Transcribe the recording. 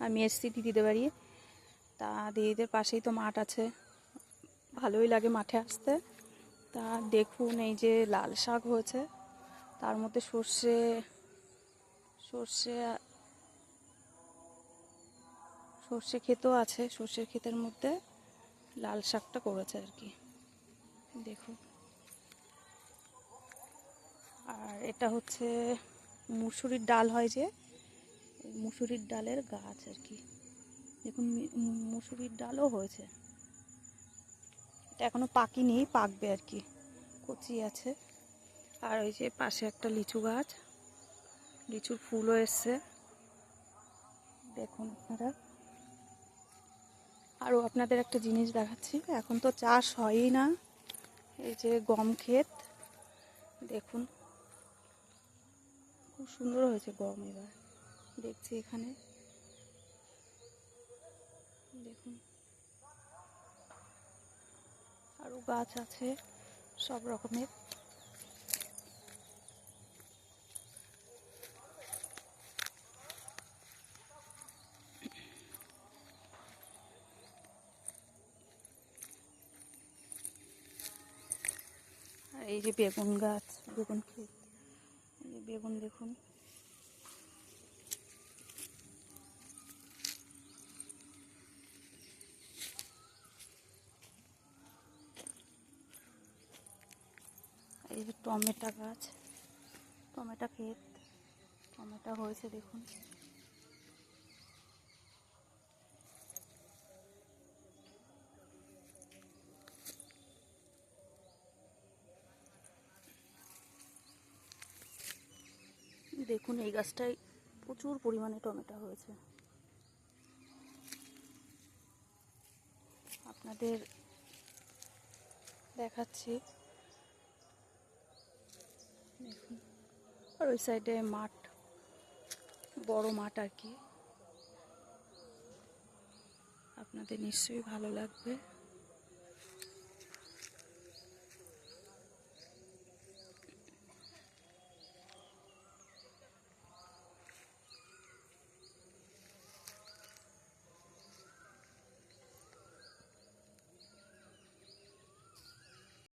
আমি এসছি দিদিদের বাড়ি। তা দিদিদের পাশেই তো মাঠ আছে, ভালোই লাগে মাঠে আসতে। তা দেখুন এই যে লাল শাক হয়েছে, তার মধ্যে সর্ষে সর্ষে সর্ষে ক্ষেতও আছে, সর্ষের ক্ষেতের মধ্যে লাল শাকটা করেছে আর কি, দেখুন। আর এটা হচ্ছে মুসুরির ডাল হয় যে, মুসুরির ডালের গাছ আর কি, দেখুন মুসুরির ডালও হয়েছে। এটা এখনো পাকেনি, পাকবে আর কি, কচি আছে। আর ওই যে পাশে একটা লিচু গাছ, লিচুর ফুলও এসছে, দেখুন আপনারা। আরও আপনাদের একটা জিনিস দেখাচ্ছি, এখন তো চাষ হয়ই না, এই যে গম ক্ষেত, দেখুন খুব সুন্দর হয়েছে গম। এবার দেখছি এখানে, দেখুন আরও গাছ আছে সব রকমের। আর এই যে বেগুন গাছ, বেগুন ক্ষেত, এই যে বেগুন দেখুন। এই যে টমেটো গাছ, টমেটো ক্ষেত, টমেটো হয়েছে দেখুন। দেখুন এই গাছটায় প্রচুর পরিমাণে টমেটো হয়েছে, আপনাদের দেখাচ্ছি দেখুন। আর ওই সাইডে মাঠ, বড় মাঠ আর কি, আপনাদের নিশ্চয়ই ভালো লাগবে।